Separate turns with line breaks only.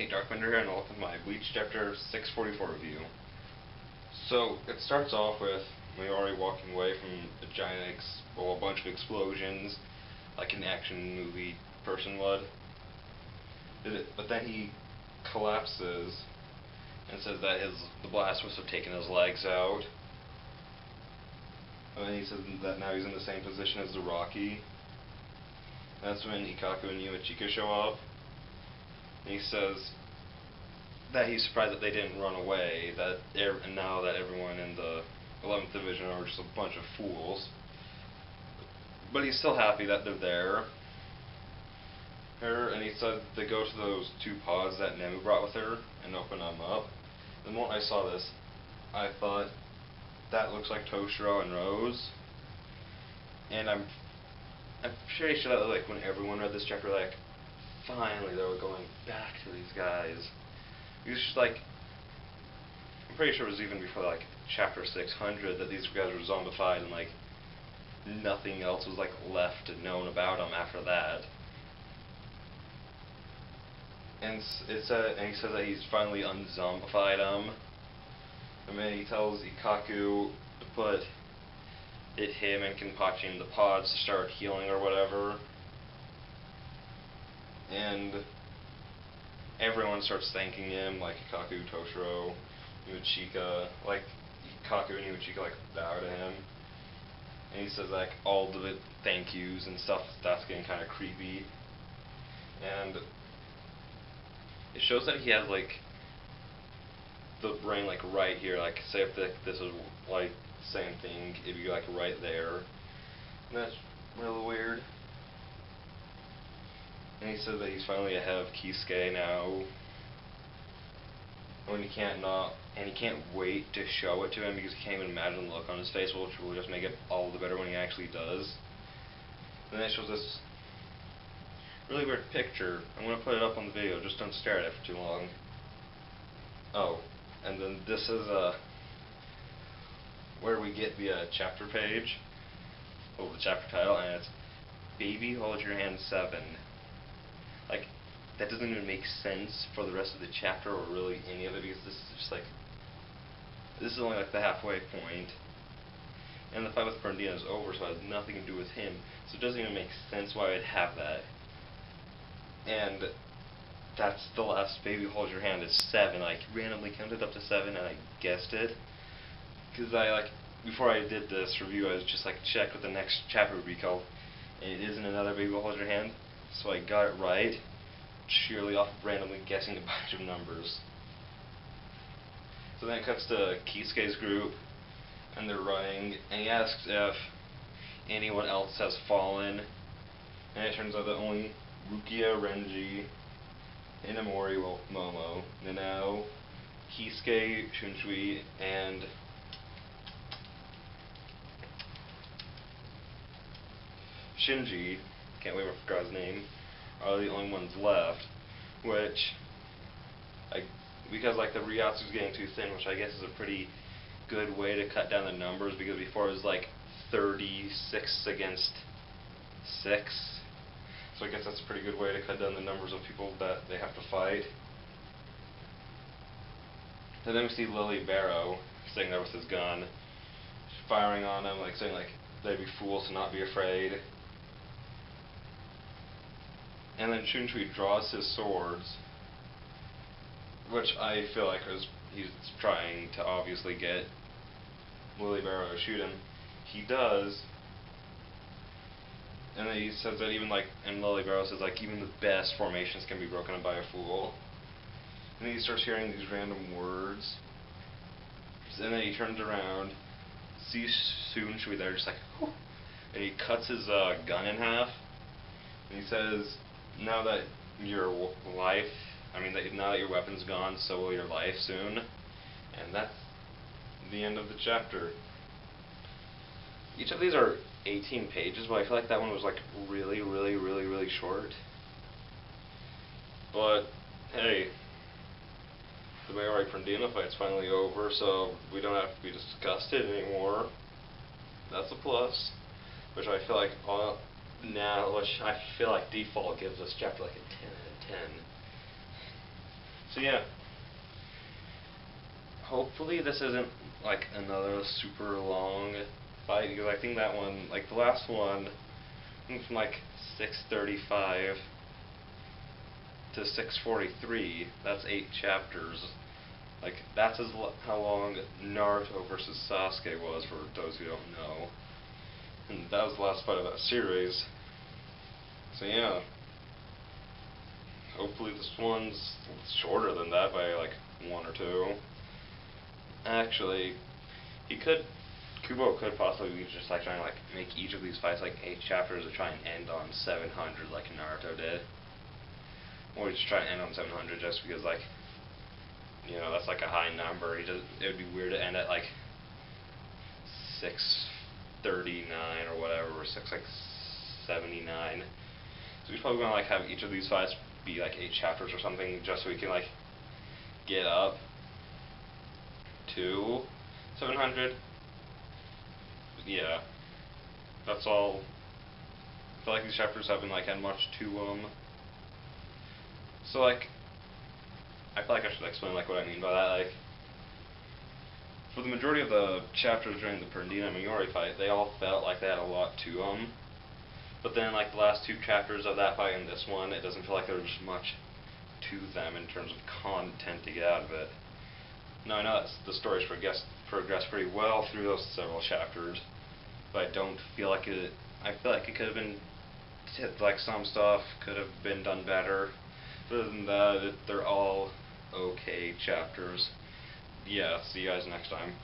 Hey, Darkwinder here, and welcome to my Bleach Chapter 644 review. So, it starts off with Mayuri walking away from a bunch of explosions, like an action movie person would. But then he collapses and says that the blast must have taken his legs out. And then he says that now he's in the same position as the Rocky. That's when Ikkaku and Yumachika show up. And he says that he's surprised that they didn't run away, and now that everyone in the 11th Division are just a bunch of fools. But he's still happy that they're there. And he said they go to those two pods that Nemu brought with her and open them up. The moment I saw this, I thought, that looks like Toshiro and Rose. And I'm pretty sure that like when everyone read this chapter, like, finally they were going back to these guys. It was just like, I'm pretty sure it was even before like chapter 600 that these guys were zombified and like nothing else was like left known about them after that. And he says that he's finally unzombified them. And then he tells Ikkaku to put him and Kenpachi in the pods to start healing or whatever. And everyone starts thanking him, like Ikkaku, Toshiro, Yumachika, like Ikkaku and Yumachika like bow to him. And he says like all the thank yous and stuff, that's getting kind of creepy. And it shows that he has like the brain like right here, like say if this was like the same thing, it'd be like right there. And that's really weird. And he says that he's finally ahead of Kisuke now. When he can't wait to show it to him because he can't even imagine the look on his face, which will just make it all the better when he actually does. And then it shows this really weird picture. I'm going to put it up on the video, just don't stare at it for too long. Oh, and then this is where we get the chapter page, the chapter title, and it's Baby Hold Your Hand 7. Like, that doesn't even make sense for the rest of the chapter or really any of it, because this is just like, this is only like the halfway point. And the fight with Fernandina is over, so it has nothing to do with him. So it doesn't even make sense why I'd have that. And that's the last Baby Hold Your Hand is 7. I randomly counted up to 7 and I guessed it. Because before I did this review, I was just like, check what the next chapter would be called. And it isn't another Baby Hold Your Hand. So I got it right, sheerly off of randomly guessing a bunch of numbers. So then it cuts to Kisuke's group, and they're running, and he asks if anyone else has fallen, and it turns out that only Rukia, Renji, Inamori, Momo, Nanao, Kisuke, Shunshui, and Shinji, can't wait for God's name, are the only ones left, which, because like the Ryatsu's getting too thin, which I guess is a pretty good way to cut down the numbers, because before it was like 36 against 6, so I guess that's a pretty good way to cut down the numbers of people that they have to fight. And then we see Lily Barrow sitting there with his gun, firing on them, like saying like they'd be fools to not be afraid. And then Shunshui draws his swords, which I feel like he's trying to obviously get Lily Barrow to shoot him. He does, and then he says that and Lily Barrow says like even the best formations can be broken up by a fool. And then he starts hearing these random words, and then he turns around, sees Shunshui there, just like, whew, and he cuts his gun in half, and he says, now that your life, now that your weapon's gone, so will your life soon. And that's the end of the chapter. Each of these are 18 pages, but I feel like that one was like really, really, really, really short. But hey, the Mayuri Fernandina fight's finally over, so we don't have to be disgusted anymore. That's a plus, which I feel like default gives this chapter like a 10 out of 10. So yeah. Hopefully this isn't like another super long fight, because I think that one, like the last one, went from like 635 to 643. That's 8 chapters. Like that's how long Naruto versus Sasuke was, for those who don't know. And that was the last fight of that series. So yeah. Hopefully this one's shorter than that by like 1 or 2. Actually, Kubo could possibly be just like trying to like make each of these fights like 8 chapters to try and end on 700 like Naruto did. Or just try and end on 700 just because like, you know, that's like a high number. It would be weird to end at like 639 or whatever, or 679. So he's probably gonna like have each of these fights be like 8 chapters or something, just so we can like get up to 700. Yeah, that's all. I feel like these chapters haven't like had much to them. So like, I feel like I should explain like what I mean by that. Like, for the majority of the chapters during the Perdina Mayori fight, they all felt like they had a lot to them. But then like the last 2 chapters of that fight and this one, it doesn't feel like there's much to them in terms of content to get out of it. Now I know that the story's progressed pretty well through those several chapters, but I don't feel like it. I feel like it could have been, like some stuff could have been done better. But other than that, they're all okay chapters. Yeah, see you guys next time.